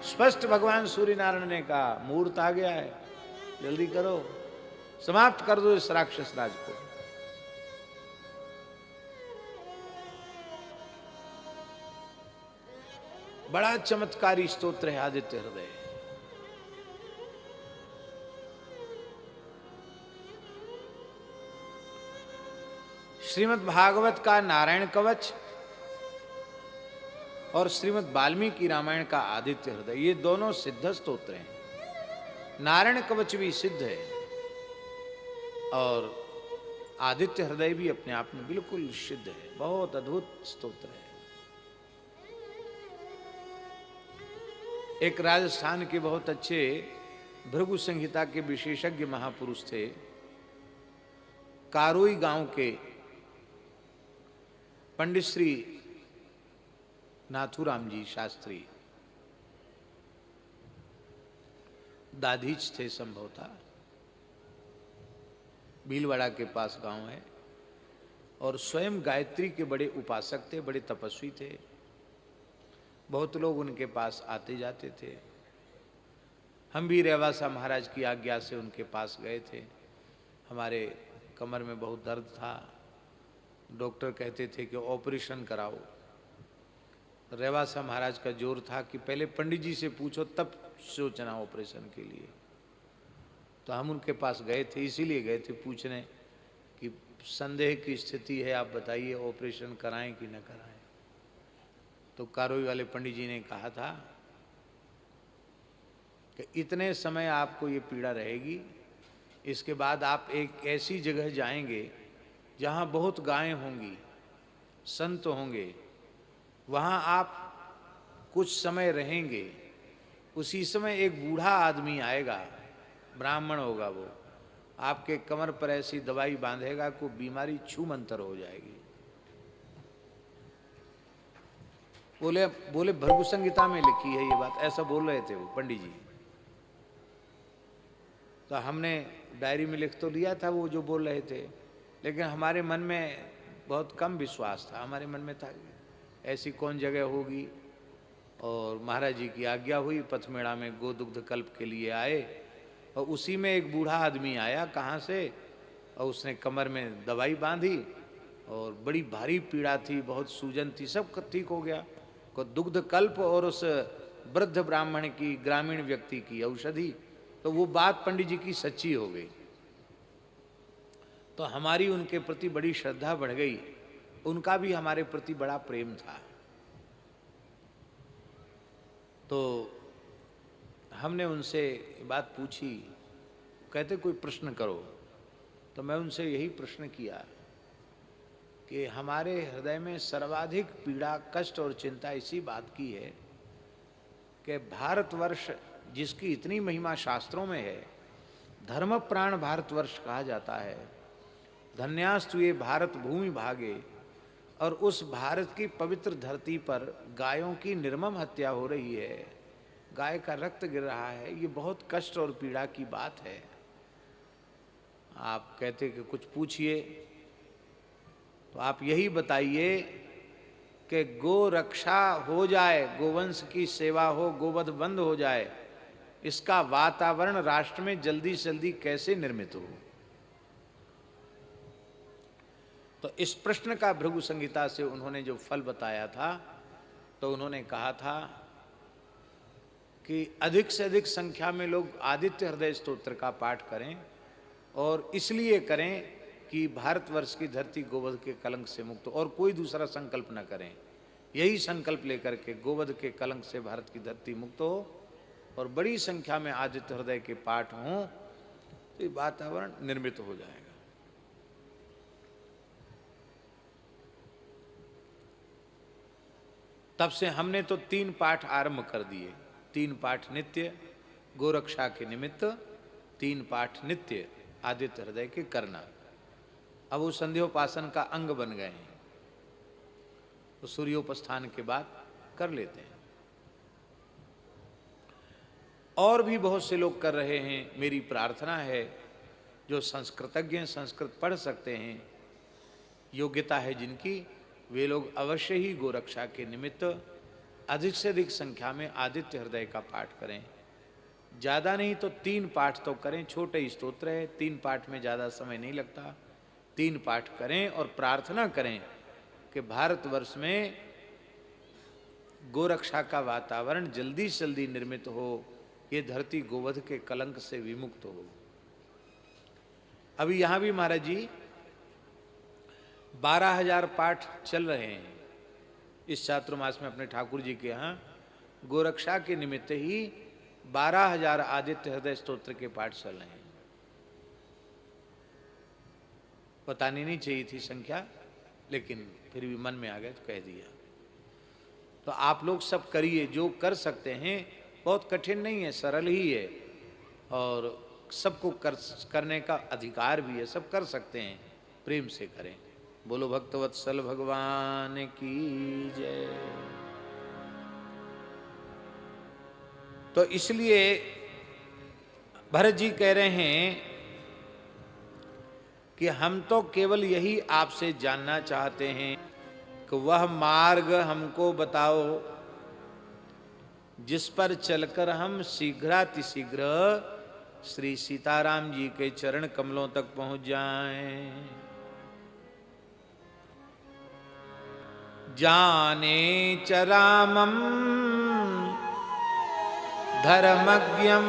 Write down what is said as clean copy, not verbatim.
स्पष्ट भगवान सूर्य नारायण ने कहा मुहूर्त आ गया है, जल्दी करो, समाप्त कर दो इस राक्षस राज को। बड़ा चमत्कारी स्तोत्र है आदित्य हृदय। श्रीमद् भागवत का नारायण कवच और श्रीमद् वाल्मीकि रामायण का आदित्य हृदय, ये दोनों सिद्ध स्तोत्र हैं। नारायण कवच भी सिद्ध है और आदित्य हृदय भी अपने आप में बिल्कुल सिद्ध है, बहुत अद्भुत स्तोत्र है। एक राजस्थान के बहुत अच्छे भृगु संहिता के विशेषज्ञ महापुरुष थे, कारोई गांव के पंडित श्री नाथुराम जी शास्त्री, दाधीच थे संभवतः, भीलवाड़ा के पास गांव है, और स्वयं गायत्री के बड़े उपासक थे, बड़े तपस्वी थे। बहुत लोग उनके पास आते जाते थे। हम भी रेवासा महाराज की आज्ञा से उनके पास गए थे। हमारे कमर में बहुत दर्द था, डॉक्टर कहते थे कि ऑपरेशन कराओ। रेवासा महाराज का जोर था कि पहले पंडित जी से पूछो तब सोचना ऑपरेशन के लिए। तो हम उनके पास गए थे, इसीलिए गए थे पूछने कि संदेह की स्थिति है, आप बताइए ऑपरेशन कराएं कि न कराएं। तो कारोई वाले पंडित जी ने कहा था कि इतने समय आपको ये पीड़ा रहेगी, इसके बाद आप एक ऐसी जगह जाएंगे जहाँ बहुत गायें होंगी, संत होंगे, वहाँ आप कुछ समय रहेंगे। उसी समय एक बूढ़ा आदमी आएगा, ब्राह्मण होगा, वो आपके कमर पर ऐसी दवाई बांधेगा को बीमारी छूमंतर हो जाएगी। बोले भृगु संहिता में लिखी है ये बात, ऐसा बोल रहे थे वो पंडित जी। तो हमने डायरी में लिख तो लिया था वो जो बोल रहे थे, लेकिन हमारे मन में बहुत कम विश्वास था। हमारे मन में था ऐसी कौन जगह होगी। और महाराज जी की आज्ञा हुई, पथमेड़ा में गोदुग्ध कल्प के लिए आए, और उसी में एक बूढ़ा आदमी आया कहाँ से, और उसने कमर में दवाई बांधी, और बड़ी भारी पीड़ा थी, बहुत सूजन थी, सब ठीक हो गया। को दुग्ध कल्प और उस वृद्ध ब्राह्मण की, ग्रामीण व्यक्ति की औषधि, तो वो बात पंडित जी की सच्ची हो गई। तो हमारी उनके प्रति बड़ी श्रद्धा बढ़ गई, उनका भी हमारे प्रति बड़ा प्रेम था। तो हमने उनसे बात पूछी, कहते कोई प्रश्न करो। तो मैं उनसे यही प्रश्न किया कि हमारे हृदय में सर्वाधिक पीड़ा, कष्ट और चिंता इसी बात की है कि भारतवर्ष जिसकी इतनी महिमा शास्त्रों में है, धर्म प्राण भारतवर्ष कहा जाता है, धन्यास्तु ये भारत भूमि भागे, और उस भारत की पवित्र धरती पर गायों की निर्मम हत्या हो रही है, गाय का रक्त गिर रहा है, ये बहुत कष्ट और पीड़ा की बात है। आप कहते कि कुछ पूछिए, तो आप यही बताइए कि गो रक्षा हो जाए, गोवंश की सेवा हो, गोवध बंद हो जाए, इसका वातावरण राष्ट्र में जल्दी से जल्दी कैसे निर्मित हो। तो इस प्रश्न का भृगु संहिता से उन्होंने जो फल बताया था, तो उन्होंने कहा था कि अधिक से अधिक संख्या में लोग आदित्य हृदय स्तोत्र का पाठ करें, और इसलिए करें कि भारतवर्ष की धरती गोवध के कलंक से मुक्त हो, और कोई दूसरा संकल्प न करें। यही संकल्प लेकर के गोवध के कलंक से भारत की धरती मुक्त हो, और बड़ी संख्या में आदित्य हृदय के पाठ हों, तो ये वातावरण निर्मित हो जाएगा। तब से हमने तो 3 पाठ आरंभ कर दिए, 3 पाठ नित्य गोरक्षा के निमित्त, 3 पाठ नित्य आदित्य हृदय के करना। अब वो संध्योपासन का अंग बन गए हैं, तो सूर्योपस्थान के बाद कर लेते हैं। और भी बहुत से लोग कर रहे हैं। मेरी प्रार्थना है जो संस्कृतज्ञ संस्कृत पढ़ सकते हैं, योग्यता है जिनकी, वे लोग अवश्य ही गोरक्षा के निमित्त अधिक से अधिक संख्या में आदित्य हृदय का पाठ करें। ज़्यादा नहीं तो 3 पाठ तो करें, छोटे ही स्तोत्र है, 3 पाठ में ज़्यादा समय नहीं लगता। 3 पाठ करें और प्रार्थना करें कि भारतवर्ष में गोरक्षा का वातावरण जल्दी से जल्दी निर्मित हो, ये धरती गोवध के कलंक से विमुक्त हो। अभी यहाँ भी महाराज जी 12,000 पाठ चल रहे हैं इस चातुर्मास में अपने ठाकुर जी के यहाँ। गोरक्षा के निमित्त ही 12,000 आदित्य हृदय स्तोत्र के पाठ चल रहे हैं। बतानी नहीं चाहिए थी संख्या, लेकिन फिर भी मन में आ गया तो कह दिया। तो आप लोग सब करिए, जो कर सकते हैं। बहुत कठिन नहीं है, सरल ही है, और सबको करने का अधिकार भी है, सब कर सकते हैं, प्रेम से करें। बोलो भक्तवत्सल भगवान की जय। तो इसलिए भरत जी कह रहे हैं कि हम तो केवल यही आपसे जानना चाहते हैं कि वह मार्ग हमको बताओ जिस पर चलकर हम शीघ्रातिशीघ्र श्री सीताराम जी के चरण कमलों तक पहुंच जाएं। जाने च रामं धर्मज्ञं